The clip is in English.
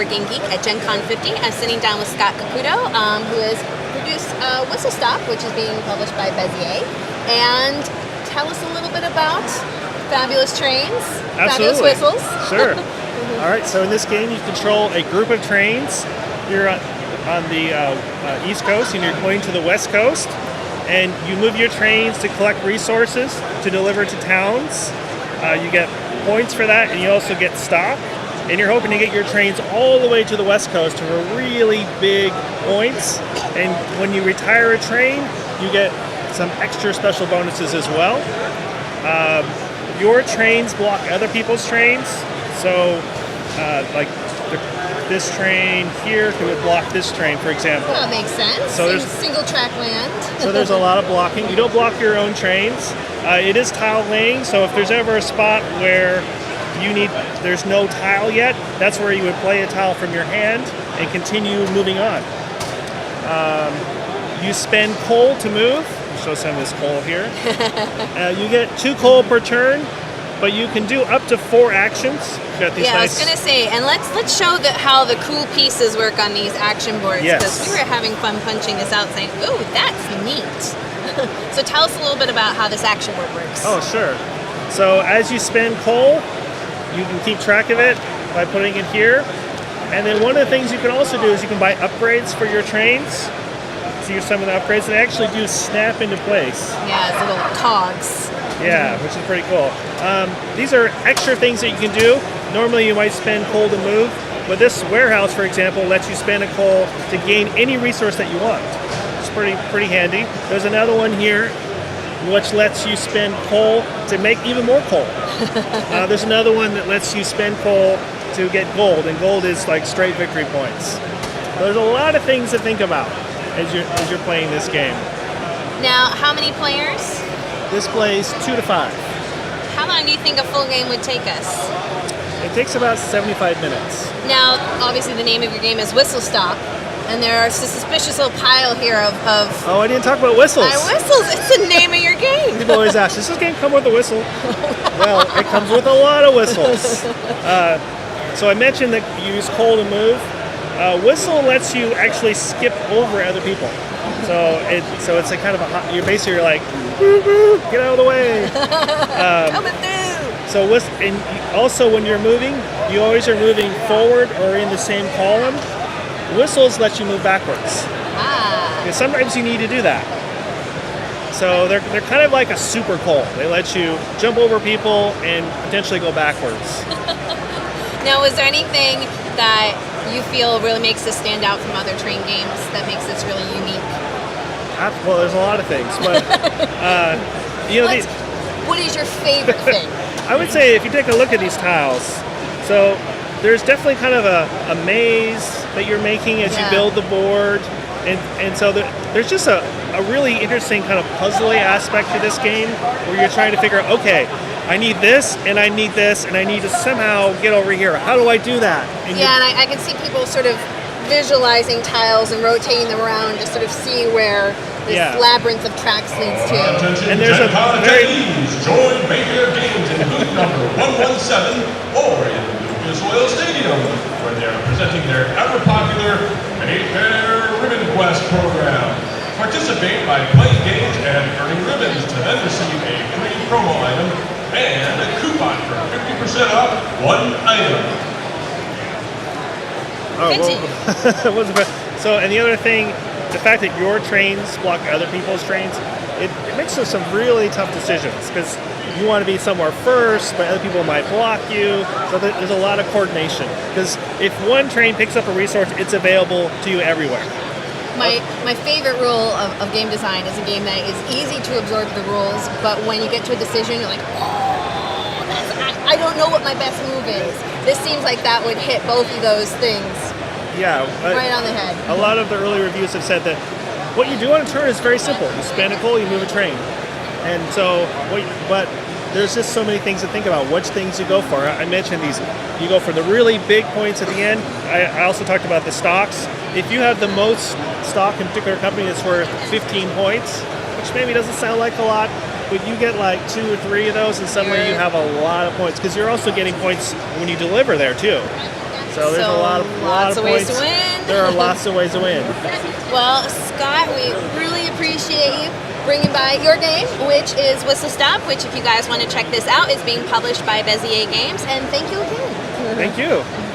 Game Geek at Gen Con 50. I'm sitting down with Scott Caputo, who has produced Whistle Stop, which is being published by Bezier. And tell us a little bit about Fabulous Trains, Fabulous Whistles. Sure. All right, so in this game you control a group of trains. You're on the East Coast and you're going to the West Coast. And you move your trains to collect resources to deliver to towns. You get points for that, and you also get stock. And you're hoping to get your trains all the way to the West Coast for really big points. And when you retire a train, you get some extra special bonuses as well. Your trains block other people's trains. So, like this train here could block this train, for example. Well, that makes sense. So there's single track land. So there's a lot of blocking. You don't block your own trains. It is tile laying, so if there's ever a spot where there's no tile yet, that's where you would play a tile from your hand and continue moving on. You spend coal to move. I'll show some of this coal here. You get 2 coal per turn, but you can do up to 4 actions. I was gonna say, and let's show how the cool pieces work on these action boards, because we were having fun punching this out, saying, "Ooh, that's neat." So tell us a little bit about how this action board works. Oh, sure. So as you spend coal, you can keep track of it by putting it here. And then one of the things you can also do is you can buy upgrades for your trains. So here's some of the upgrades. They actually do snap into place. Yeah, it's little cogs. Yeah, which is pretty cool. These are extra things that you can do. Normally you might spend coal to move, but this warehouse, for example, lets you spend a coal to gain any resource that you want. It's pretty handy. There's another one here which lets you spend coal to make even more coal. There's another one that lets you spend coal to get gold, and gold is like straight victory points. There's a lot of things to think about as you're playing this game. Now, how many players? This plays 2 to 5. How long do you think a full game would take us? It takes about 75 minutes. Now, obviously the name of your game is Whistle Stop, and there's a suspicious little pile here of Oh, I didn't talk about whistles. Whistles, it's the name of your game. People always ask, does this game come with a whistle? Well, it comes with a lot of whistles. So I mentioned that you use coal to move. Whistle lets you actually skip over other people. So it's a kind of you're basically like, woo, woo, get out of the way. Coming through. So and also when you're moving, you always are moving forward or in the same column. Whistles let you move backwards. Because sometimes you need to do that. So they're kind of like a super coal. They let you jump over people and potentially go backwards. Now, is there anything that you feel really makes this stand out from other train games that makes this really unique? Well, there's a lot of things, but what is your favorite thing? I would say if you take a look at these tiles, so there's definitely kind of a maze that you're making as you build the board, and so there's just a really interesting kind of puzzly aspect to this game where you're trying to figure out, okay, I need this, and I need this, and I need to somehow get over here. How do I do that? And I can see people sort of visualizing tiles and rotating them around to sort of see where this labyrinth of tracks leads to. And there's a join Bezier Games in booth number 117 or in Lucas Oil Stadium, where they are presenting their ever-popular 8-Pair Ribbon Quest program. Participate by playing games and earning ribbons to then receive a free promo item and a coupon for 50% off one item. So, and the other thing, the fact that your trains block other people's trains, it makes for some really tough decisions because you want to be somewhere first, but other people might block you. So there's a lot of coordination because if one train picks up a resource, it's available to you everywhere. My favorite rule of game design is a game that is easy to absorb the rules, but when you get to a decision, you're like, I don't know what my best move is. This seems like that would hit both of those things. Yeah, right on the head. A lot of the early reviews have said that what you do on a turn is very simple. You spend a coal, you move a train. And so, but there's just so many things to think about, which things you go for. I mentioned these. You go for the really big points at the end. I also talked about the stocks. If you have the most stock in a particular company that's worth 15 points, which maybe doesn't sound like a lot, but you get like 2 or 3 of those and suddenly you have a lot of points because you're also getting points when you deliver there too. So there's a lot of lots of ways points. to win. There are lots of ways to win. Well, Scott, we really appreciate you bringing by your game, which is Whistle Stop, which if you guys want to check this out is being published by Bezier Games. And thank you again. Thank you.